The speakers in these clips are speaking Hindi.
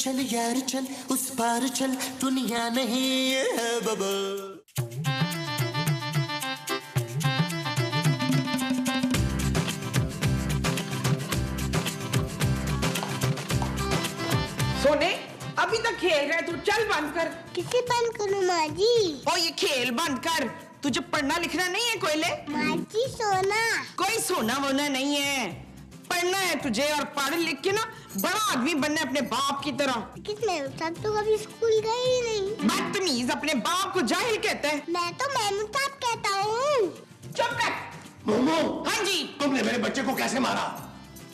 चल यार चल उस पार चल दुनिया नहीं है बबल। सोने अभी तक खेल रहा है तू, चल बंद कर। किसे बंद करूं माँ जी? ओ ये खेल बंद कर, तुझे पढ़ना लिखना नहीं है कोयले? माँ जी सोना। कोई सोना वोना नहीं है, पढ़ना है तुझे और पढ़ लिख के ना बड़ा आदमी बनना है अपने बाप की तरह। किसने साहब तो कभी स्कूल गए ही नहीं। बदतमीज, अपने बाप को जाहिल कहते हैं। मैं तो महमूद साहब कहता हूँ। चुप कर। मोमो, हाँ जी। तुमने मेरे बच्चे को कैसे मारा?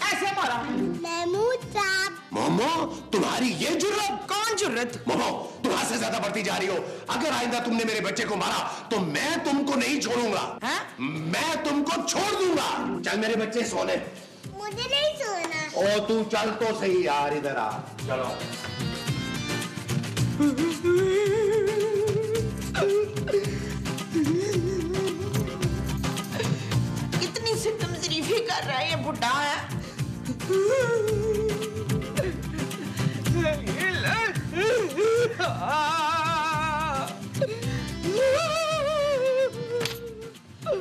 ऐसे मारा। महमूद साहब। मोमो, तुम्हारी ये जुर्रत? कौन जुर्रत? मोमो, तुम हद से ज्यादा बढ़ती जा रही हो। अगर आइंदा तुमने मेरे बच्चे को मारा तो मैं तुमको नहीं छोड़ूंगा। हाँ? मैं तुमको छोड़ दूंगा। चल मेरे बच्चे सोने। मुझे नहीं सोना। ओ तू चल तो सही यार, इधर आ। चलो। इतनी सितम शरीफी कर रहा है ये बुढ़ा है।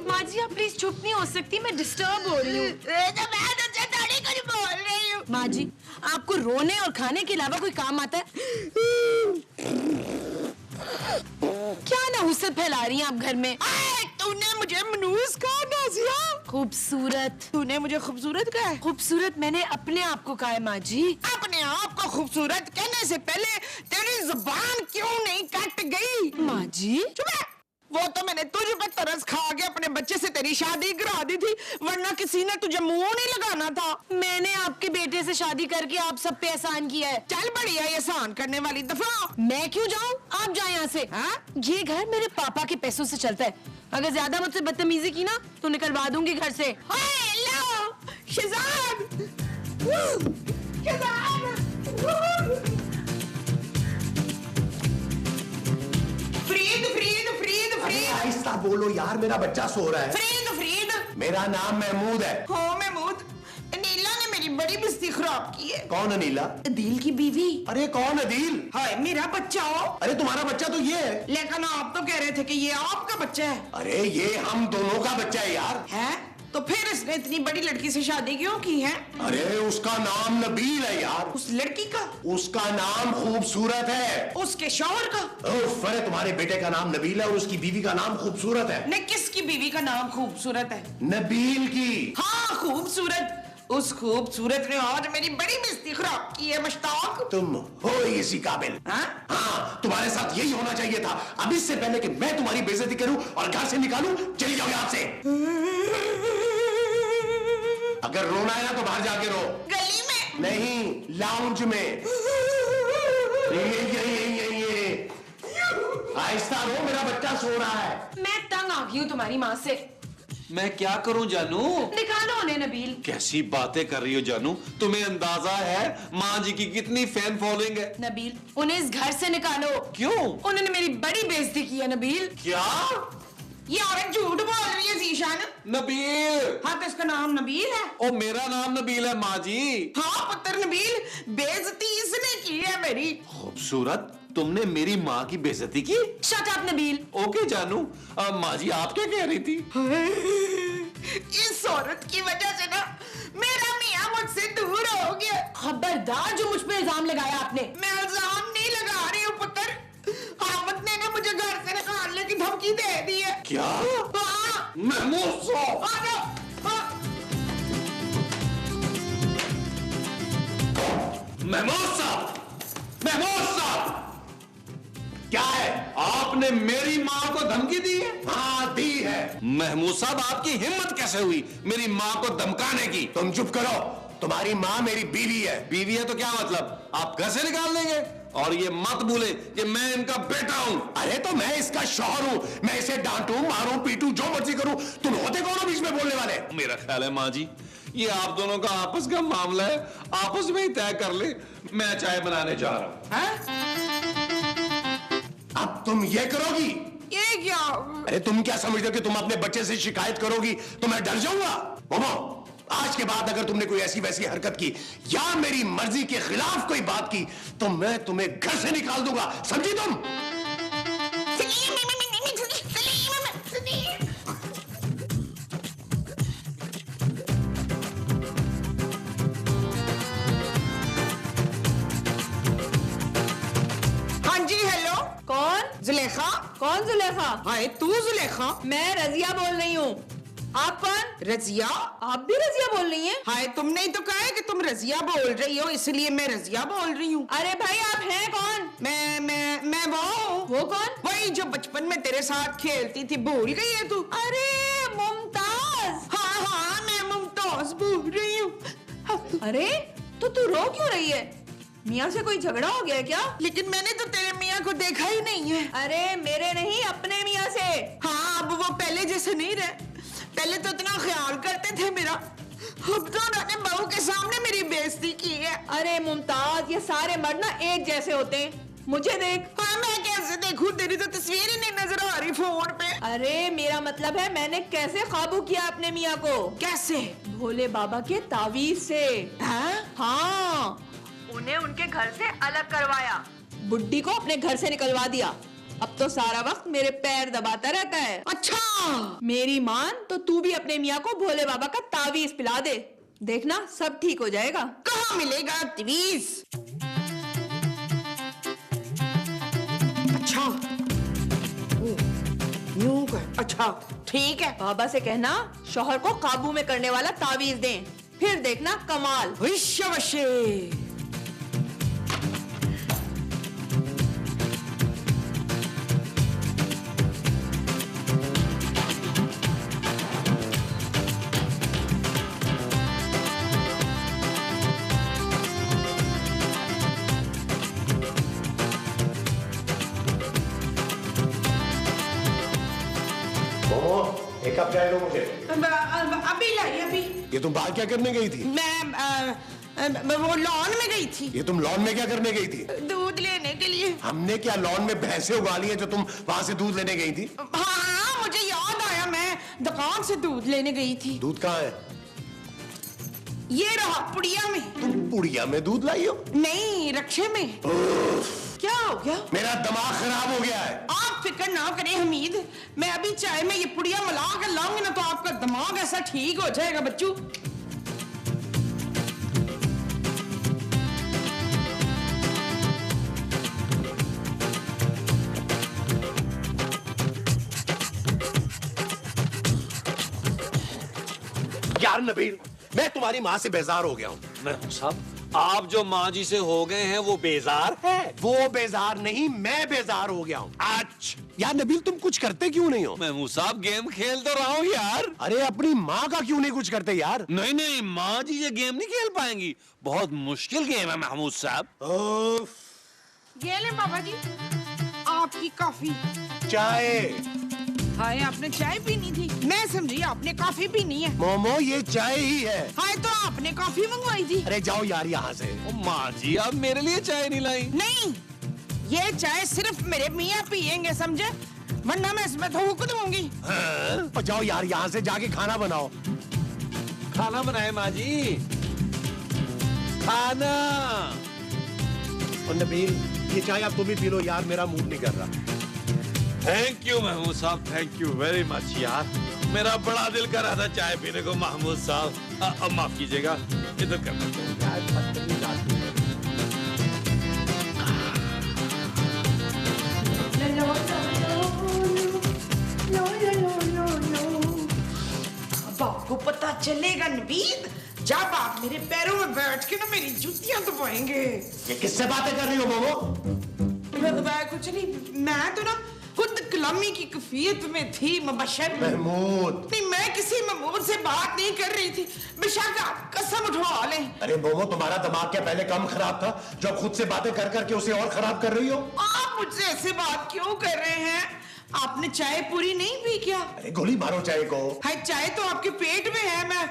माँ जी आप प्लीज चुप नहीं हो सकती, मैं डिस्टर्ब हो रही हूँ। तो मैं तुझसे थोड़ी कुछ बोल रही हूँ। माँ जी आपको रोने और खाने के अलावा कोई काम आता है? क्या नहुसत फैला रही हैं आप घर में? तूने मुझे मनूस कहा नाज़िया? खूबसूरत। तूने मुझे खूबसूरत कहा है? खूबसूरत मैंने अपने आप को कहा है माँ जी। अपने आप को खूबसूरत कहने से पहले तेरी जुबान क्यों नहीं कट गई? माँ जी चुप है। वो तो मैंने तुझ पे तरस खा के अपने बच्चे से तेरी शादी करा दी थी, वरना किसी ने तुझे मुंह नहीं लगाना था। मैंने आपके बेटे से शादी करके आप सब पे एहसान किया है। चल बढ़िया, ये एहसान करने वाली दफा। मैं क्यों जाऊँ, आप जाए यहाँ से। हाँ? ये घर मेरे पापा के पैसों से चलता है, अगर ज्यादा मुझसे बदतमीजी की ना तो निकलवा दूंगी घर से। हेलो शहजाद। शहजाद। फ्रीद फ्रीद फ्रीद फ्रीद। आहिस्ता बोलो यार, मेरा बच्चा सो रहा है। फ्रीद फ्रीद। मेरा नाम महमूद है। हो महमूद, नीला ने मेरी बड़ी बिस्ती खराब की है। कौन अनीला? दिल की बीवी। अरे कौन अदील? हाय मेरा बच्चा हो। अरे तुम्हारा बच्चा तो ये है। लेकिन आप तो कह रहे थे कि ये आपका बच्चा है। अरे ये हम दोनों का बच्चा है यार। है? तो फिर इसने इतनी बड़ी लड़की से शादी क्यों की है? अरे उसका नाम नबील है यार। उस लड़की का? उसका नाम खूबसूरत है। उसके शौहर का? उफ, अरे तुम्हारे बेटे का नाम नबील है और उसकी बीवी का नाम खूबसूरत है। ने किसकी बीवी का नाम खूबसूरत है? नबील की। हाँ खूबसूरत। उस खूबसूरत ने आज मेरी बड़ी बेइज्जती खराब की है मुश्ताक। तुम हो इसी काबिल। हाँ? हाँ, तुम्हारे साथ यही होना चाहिए था। अब इससे पहले कि मैं तुम्हारी बेइज्जती करूं और घर से निकालूं, चली जाओ यहाँ से। अगर रोना है ना तो बाहर जाके रो। गली में? नहीं, लाउंज में। ये आहिस्ता रो, मेरा बच्चा सो रहा है। मैं तंग आ गई हूँ तुम्हारी माँ से। मैं क्या करूं जानू? निकालो उन्हें नबील। कैसी बातें कर रही हो जानू? तुम्हें अंदाजा है माँ जी की कितनी फैन फॉलोइंग है? नबील उन्हें इस घर से निकालो। क्यों? उन्होंने मेरी बड़ी बेइज्जती की है नबील। क्या? ये औरत झूठ बोल रही है जीशान। नबील। हाँ तो इसका नाम नबील है। ओ मेरा नाम नबील है माँ जी। हाँ पुत्र नबील, बेइज्जती इसने की है मेरी। खूबसूरत, तुमने मेरी माँ की बेइज्जती की? Shut up Nabeel. ओके जानू। माँ जी आप क्या कह रही थी? इस औरत की वजह से ना मेरा मियाँ मुझसे दूर हो गया। खबरदार जो मुझ पे इल्जाम लगाया आपने। मैं इल्जाम नहीं लगा रही हूँ पुत्र, आमद ने ना मुझे घर से निकालने की धमकी दे दी है। क्या? हाँ। महमूद साहब। आ जाओ। हाँ। महमूद साहब, महमूद साहब, क्या है? आपने मेरी माँ को धमकी दी है? हाँ दी है। महमूद साहब आपकी हिम्मत कैसे हुई मेरी माँ को धमकाने की? तुम चुप करो, तुम्हारी माँ मेरी बीवी है। बीवी है तो क्या मतलब, आप घर से निकाल देंगे? और ये मत भूले कि मैं इनका बेटा हूँ। अरे तो मैं इसका शौहर हूँ, मैं इसे डांटूं, मारूं, पीटूं, जो मर्जी करूं, तुम होते कौन हो बीच में बोलने वाले? मेरा ख्याल है माँ जी ये आप दोनों का आपस का मामला है, आपस में ही तय कर ले। मैं चाय बनाने जा रहा हूँ। अब तुम ये करोगी? ये क्या? अरे तुम क्या समझते हो कि तुम अपने बच्चे से शिकायत करोगी तो मैं डर जाऊंगा? मोमो आज के बाद अगर तुमने कोई ऐसी वैसी हरकत की या मेरी मर्जी के खिलाफ कोई बात की तो मैं तुम्हें घर से निकाल दूंगा, समझी तुम? हाँ जी, हेलो। कौन? जुलेखा? कौन जुलेखा? हाय तू जुलेखा? मैं रजिया बोल रही हूँ। आप कौन? रजिया? आप भी रजिया बोल रही हैं? हाय तुमने ही तो कहा है कि तुम रजिया बोल रही हो, इसलिए मैं रजिया बोल रही हूँ। अरे भाई आप हैं कौन? मैं वो हूँ। वो कौन? वही जो बचपन में तेरे साथ खेलती थी, भूल गई है तू? अरे मुमताज। हाँ हाँ, मैं मुमताज बोल रही हूँ। अरे तो तू रो क्यों रही है? मियाँ से कोई झगड़ा हो गया क्या? लेकिन मैंने तो तेरे मियाँ को देखा ही नहीं है। अरे मेरे नहीं, अपने मियाँ से। हाँ, अब वो पहले जैसे नहीं रहे। पहले तो इतना ख्याल करते थे मेरा, अब तो उन्होंने बहू के सामने मेरी बेइज्जती की है। अरे मुमताज, ये सारे मर्द ना एक जैसे होते हैं। मुझे देख। हाँ, मैं कैसे देखूं? तेरी तो तस्वीर ही नहीं नजर आ रही फोन पे। अरे मेरा मतलब है मैंने कैसे काबू किया अपने मियाँ को? कैसे? भोले बाबा के तावीज से। हाँ? हाँ, उन्हें उनके घर से अलग करवाया, बुड्ढी को अपने घर से निकलवा दिया। अब तो सारा वक्त मेरे पैर दबाता रहता है। अच्छा, मेरी मान तो तू भी अपने मियाँ को भोले बाबा का तावीज पिला दे, देखना सब ठीक हो जाएगा। कहाँ मिलेगा तवीज? अच्छा, यूं कर। अच्छा ठीक है। बाबा से कहना शौहर को काबू में करने वाला तावीज दें, फिर देखना कमाल। विश्वशे। एक कप चाय दो मुझे। अभी लाई अभी। ये तुम बाहर क्या करने गई थी? मैं वो लॉन में गई थी। ये तुम लॉन में क्या करने गई थी? दूध लेने के लिए। हमने क्या लॉन में भैंसे उगा ली है जो तुम वहां से दूध लेने गई थी? हाँ, मुझे याद आया, मैं दुकान से दूध लेने गई थी। दूध कहाँ है? ये रहा पुड़िया में। तुम पुड़िया में दूध लाई हो? नहीं, रक्षे में। क्या हो गया? मेरा दिमाग खराब हो गया है। आप फिक्र ना करें हमीद, मैं अभी चाय में ये पुड़िया मिला कर लाऊंगी ना तो आपका दिमाग ऐसा ठीक हो जाएगा बच्चू। यार नबील, मैं तुम्हारी माँ से बेजार हो गया हूँ। मैं साहब, आप जो माँ जी से हो गए हैं वो बेजार है। वो बेजार नहीं, मैं बेजार हो गया हूँ। अच्छा यार नबील, तुम कुछ करते क्यों नहीं हो? महमूद साहब, गेम खेल तो रहा हूँ यार। अरे अपनी माँ का क्यों नहीं कुछ करते यार? नहीं नहीं, माँ जी ये गेम नहीं खेल पाएंगी, बहुत मुश्किल गेम है महमूद साहब। ये ले बाबा जी, आपकी कॉफी। चाय। हाय, आपने चाय पीनी थी? मैं समझी आपने कॉफी पीनी है। मोमो, ये चाय ही है। हाय, तो आपने कॉफी मंगवाई थी। अरे जाओ यार यहाँ से। ओ माँ जी, आप मेरे लिए चाय नहीं लाई? नहीं, ये चाय सिर्फ मेरे मियाँ पियेंगे, समझे? वरना मैं इसमें थूक दूंगी। हाँ? जाओ यार यहाँ से, जाके खाना बनाओ। खाना बनाए माँ जी, खाना। और नबील, ये चाय आप तुम ही पी लो यार, मेरा मूड नहीं कर रहा। थैंक यू महमूद साहब, थैंक यू वेरी मच यार। मेरा बड़ा दिल कर रहा था चाय पीने को महमूद साहब। अब माफ कीजिएगा, इधर करना। अब आपको पता चलेगा नबीद, जब आप मेरे पैरों में बैठ के ना मेरी जूतियां दबाएंगे। ये किससे बातें कर रही हो मोमो? मैं कुछ नहीं, मैं तो ना खुद कलामी की कैफियत में थी मुबशर। महमूद। नहीं, मैं किसी महमूद से बात नहीं कर रही थी, बेशक आप कसम उठवा लें। अरे मोमो, तुम्हारा दिमाग क्या पहले कम खराब था जो अब खुद से बातें कर करके उसे और खराब कर रही हो? आप मुझसे ऐसे बात क्यों कर रहे हैं? आपने चाय पूरी नहीं पी क्या? अरे गोली मारो चाय को। हाय, चाय तो आपके पेट में है, मैं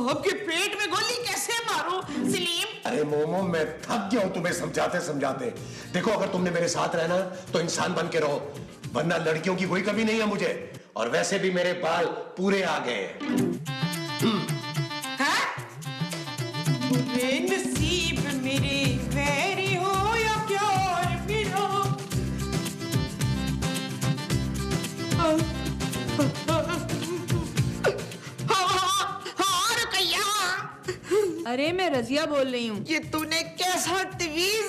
आपके पेट में गोली कैसे मारूं सलीम? अरे मोमो, मैं थक गया हूँ तुम्हें समझाते समझाते। देखो, अगर तुमने मेरे साथ रहना तो इंसान बन के रहो, वरना लड़कियों की कोई कमी नहीं है मुझे। और वैसे भी मेरे बाल पूरे आ गए हैं। हाँ? अरे मैं रजिया बोल रही हूँ। ये तूने कैसा तवीज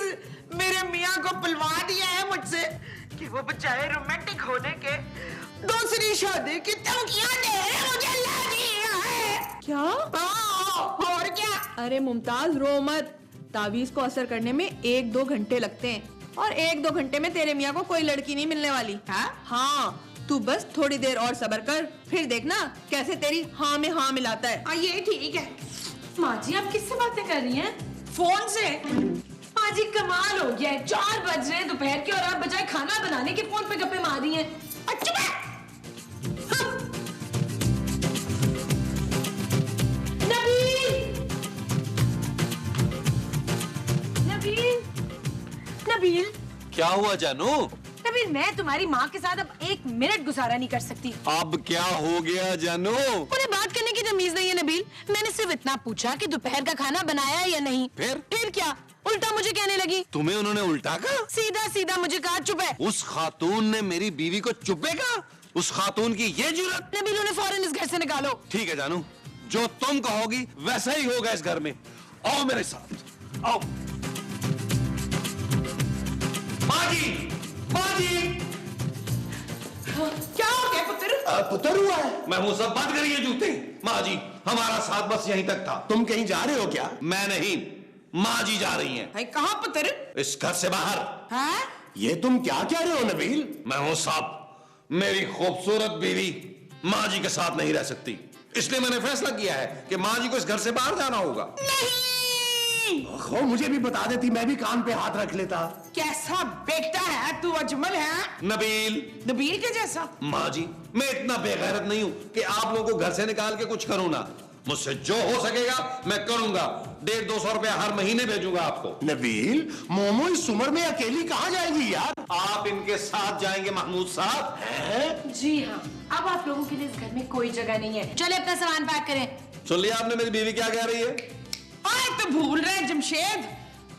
मेरे मियाँ को पिलवा दिया है मुझसे कि वो बचाए रोमांटिक होने के दूसरी शादी की धमकियां दे रहे मुझे लगी है। क्या? और क्या? अरे मुमताज रो मत, तावीज को असर करने में 1-2 घंटे लगते हैं और 1-2 घंटे में तेरे मियाँ को कोई लड़की नहीं मिलने वाली। हाँ तू बस थोड़ी देर और सब्र कर, फिर देखना कैसे तेरी हाँ में हाँ मिलाता है। ये ठीक है। माँ जी आप किससे बातें कर रही हैं? फोन से। माँ जी कमाल हो गया है, 4 बज रहे हैं दोपहर के और आप बजाय खाना बनाने के फोन पे गप्पे मार रही हैं। अच्छा नबील! नबील! नबील! क्या हुआ जानू? नबील मैं तुम्हारी माँ के साथ अब 1 मिनट गुजारा नहीं कर सकती। अब क्या हो गया जानू? उन्हें बात करने की तमीज नहीं है नबील। मैंने सिर्फ इतना पूछा कि दोपहर का खाना बनाया या नहीं। फिर क्या? उल्टा मुझे कहने लगी। तुम्हें उन्होंने उल्टा कहा? सीधा सीधा मुझे कहा चुप है। उस खातून ने मेरी बीवी को चुप्पे कहा? उस खातून की ये जुर्रत? नबील उन्हें फौरन इस घर से निकालो। ठीक है जानू, जो तुम कहोगी वैसा ही होगा इस घर में। आओ मेरे साथ आओ। माँ जी, माँ जी। क्या हो गया पुत्र? पुत्र हुआ है। महमूद साहब बंद करिए जूते। माँ जी हमारा साथ बस यहीं तक था। तुम कहीं जा रहे हो क्या? मैं नहीं, माँ जी जा रही हैं। कहाँ पुत्र? इस घर से बाहर। हाँ? ये तुम क्या कह रहे हो नबील? महमूद साहब, मेरी खूबसूरत बीवी माँ जी के साथ नहीं रह सकती, इसलिए मैंने फैसला किया है कि माँ जी को इस घर से बाहर जाना होगा। ओहो, मुझे भी बता देती, मैं भी कान पे हाथ रख लेता। कैसा बेटा है तू, अजमल है? नबील। नबील के जैसा? माँ जी मैं इतना बेगैरत नहीं हूँ कि आप लोगों को घर से निकाल के कुछ करूँ ना। मुझसे जो हो सकेगा मैं करूंगा। 150-200 रुपया हर महीने भेजूंगा आपको। नबील, मोमो इस उम्र में अकेली कहाँ जाएगी यार? आप इनके साथ जाएंगे महमूद साहब। जी हाँ, अब आप लोगों के लिए इस घर में कोई जगह नहीं है। चले अपना सामान पैक करें। सुन लिया आपने मेरी बीवी क्या कह रही है? तो भूल रहे जमशेद,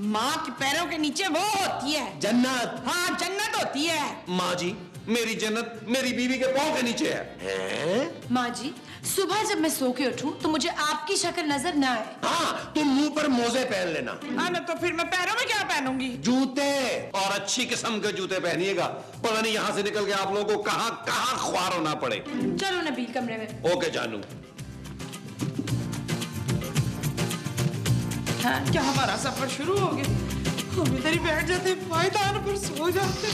माँ के पैरों के नीचे वो होती है जन्नत। हाँ जन्नत होती है। माँ जी मेरी जन्नत मेरी बीवी के पाँव के नीचे है। माँ जी सुबह जब मैं सो के उठूं तो मुझे आपकी शक्ल नजर ना आए। हाँ, तुम मुंह पर मोजे पहन लेना। ना तो फिर मैं पैरों में क्या पहनूंगी? जूते। और अच्छी किस्म के जूते पहनिएगा, पता नहीं यहाँ से निकल के आप लोगों को कहाँ कहाँ ख्वार होना पड़े। चलो नबील कमरे में। ओके जानू। क्या हमारा सफर शुरू हो गया? हम इधर ही बैठ जाते, पायदान पर सो जाते।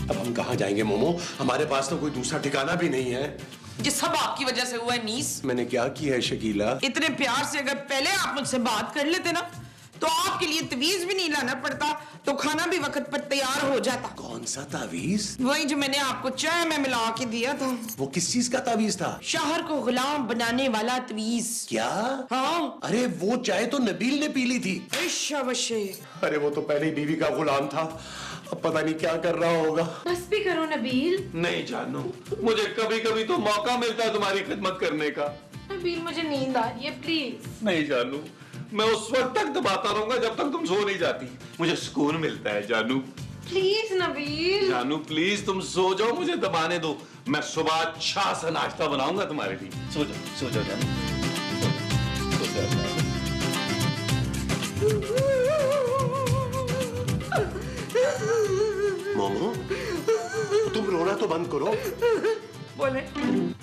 अब हम कहाँ जाएंगे मोमो? हमारे पास तो कोई दूसरा ठिकाना भी नहीं है। ये सब आपकी वजह से हुआ है नीस। मैंने क्या किया है शकीला? इतने प्यार से अगर पहले आप मुझसे बात कर लेते ना तो आपके लिए तवीज भी नहीं लाना पड़ता, तो खाना भी वक्त पर तैयार हो जाता। कौन सा तावीज? वही जो मैंने आपको चाय में मिला के दिया था। वो किस चीज का तावीज था? शहर को गुलाम बनाने वाला तवीज। क्या? हाँ। अरे वो चाय तो नबील ने पी ली थी। अरे वो तो पहले ही बीवी का गुलाम था, अब पता नहीं क्या कर रहा होगा। बस भी करो नबील। नहीं जानू, मुझे कभी कभी तो मौका मिलता है तुम्हारी खिदमत करने का। नबील मुझे नींद आ रही है प्लीज। नहीं जानू, मैं उस वक्त तक दबाता रहूंगा जब तक तुम सो नहीं जाती। मुझे सुकून मिलता है जानू। प्लीज नबील। जानू प्लीज तुम सो जाओ, मुझे दबाने दो। मैं सुबह अच्छा सा नाश्ता बनाऊंगा तुम्हारे लिए। सो जाओ जानू। सो जाओ। मोमो, तुम रोना तो बंद करो। बोले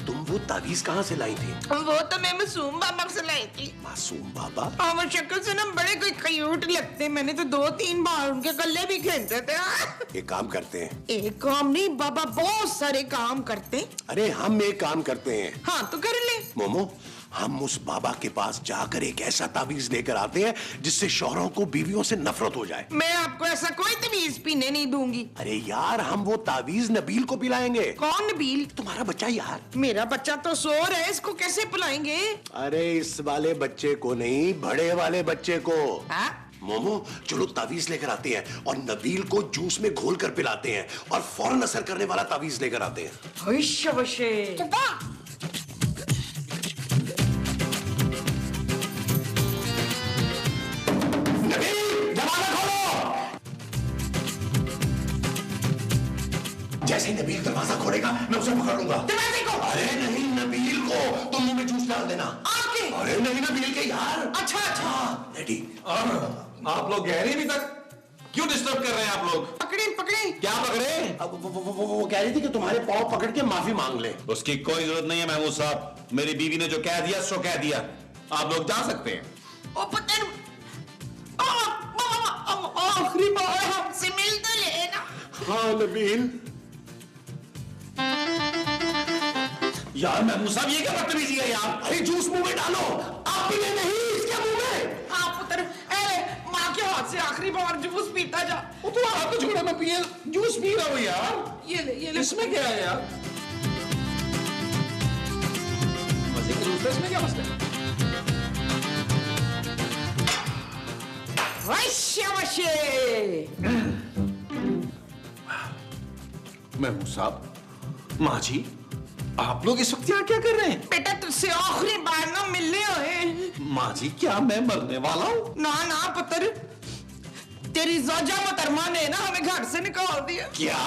तुम वो तावीज कहाँ से लाई थी? वो तो मैं मासूम बाबा से लाई थी। मासूम बाबा? और वो शक्ल से ना बड़े कोई क्यूट लगते, मैंने तो 2-3 बार उनके गले भी खेलते थे। एक काम करते हैं। एक काम नहीं बाबा, बहुत सारे काम करते। अरे हम एक काम करते हैं। हाँ तो कर ले। मोमो, हम उस बाबा के पास जाकर एक ऐसा तावीज लेकर आते हैं जिससे शौहरों को बीवियों से नफरत हो जाए। मैं आपको ऐसा कोई तवीज पीने नहीं दूंगी। अरे यार, हम वो तावीज नबील को पिलाएंगे। कौन नबील? तुम्हारा बच्चा यार। मेरा बच्चा तो सो रहा है, इसको कैसे पिलाएंगे? अरे इस वाले बच्चे को नहीं, बड़े वाले बच्चे को। हाँ? मोमो चलो तावीज लेकर आते हैं और नबील को जूस में घोल कर पिलाते हैं और फौरन असर करने वाला तावीज लेकर आते हैं। जैसे ही नबील दरवाजा खोलेगा मैं उसे पकड़ लूंगा। दरवाजे को? अरे नहीं, नबील को। तुम मुंह में जूस डाल देना। आपके? अरे नहीं नबील के यार। अच्छा अच्छा डैडी आप लोग गए नहीं अभी तक? क्यों डिस्टर्ब कर रहे हैं आप लोग? पकड़ी पकड़ी। क्या पकड़े? अब वो कह रही थी कि तुम्हारे पाँव पकड़ के माफी मांग ले। उसकी कोई जरूरत नहीं है महमूद साहब, मेरी बीवी ने जो कह दिया सो कह दिया, आप लोग जा सकते हैं। ओ पुत्र आखिरी बार हमसे मिल तो लेना। हाँ नबील। यार महमूद साहब ये क्या बदतमीजी है यार? अरे जूस मुंह में डालो, आप पीने नहीं, इसके मुंह में। हाँ पुत्र, माँ के हाथ से आखिरी बार जूस पीता जा। वो तो आप तो छोड़ो, मैं पिए जूस पी रहा हूँ यार। ये ले इसमें क्या है यार? मजे के जूस, इसमें क्या मसला है? महमूद साहब, माँ जी, आप लोग इस वक्त यहाँ क्या कर रहे हैं? बेटा तुझसे आखिरी बार ना मिलने आए। माँ जी, क्या मैं मरने वाला हूँ? ना ना पुत्र, तेरी जोजा मोहतरमा ने ना हमें घर से निकाल दिया। क्या?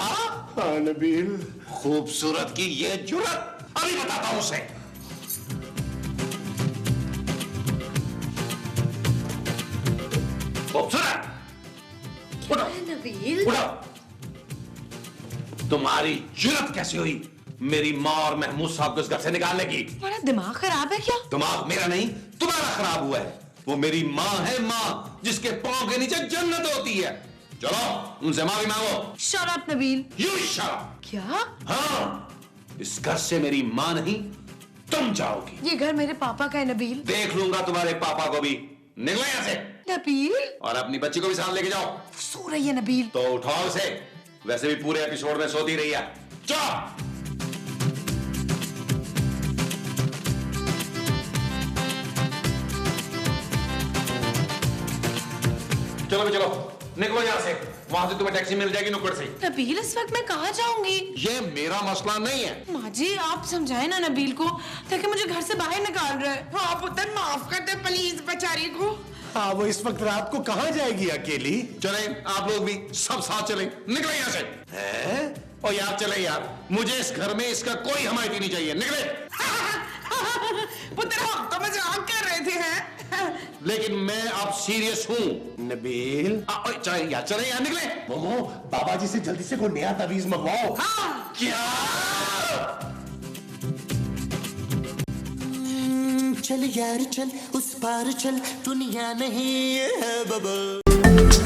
हाँ नबील। खूबसूरत की ये जुर्रत, अभी बताता हूँ उसे। खूबसूरत, उठो नबील, उठो। तुम्हारी जुर्रत कैसी हुई मेरी माँ और महमूद साहब को इस घर से निकालने की? तुम्हारा दिमाग खराब है क्या? दिमाग मेरा नहीं, तुम्हारा खराब हुआ है। वो मेरी माँ है, माँ जिसके पांव के नीचे जन्नत होती है। चलो उनसे माफी मांगो। Shut up Nabeel. You shut up. क्या? हाँ, इस घर से मेरी माँ नहीं, तुम जाओगी। ये घर मेरे पापा का है नबील। देख लूंगा तुम्हारे पापा को भी। निकलो यहाँ से नबील, और अपनी बच्ची को भी साथ लेके जाओ। सो रही है नबील। तो उठाओ उसे, वैसे भी पूरे एपिसोड में सोती रही है। चलो चलो भी चलो, निकलो यहाँ से। वहां से तुम्हें टैक्सी मिल जाएगी नुक्कड़ से। नबील, इस वक्त मैं कहाँ जाऊंगी? ये मेरा मसला नहीं है। माँ जी, आप समझाए ना नबील को, ताकि मुझे घर से बाहर निकाल रहा है। हाँ पुत्र, माफ कर दे प्लीज बेचारी को। हाँ वो इस वक्त रात को कहाँ जाएगी अकेली? चले आप लोग भी सब साथ चले। निकले यहाँ से। हैं? और यार चले यार, मुझे इस घर में इसका कोई हमायती नहीं चाहिए। निकले। पुत्र हम तो मजाक कर रहे थे हैं। लेकिन मैं अब सीरियस हूँ। नबील। चले यार, चले यार, निकले। मोमो, बाबा जी से जल्दी से कोई नया तावीज मंगवाओ। क्या? चल यार चल, उस पार चल, दुनिया नहीं है बबल।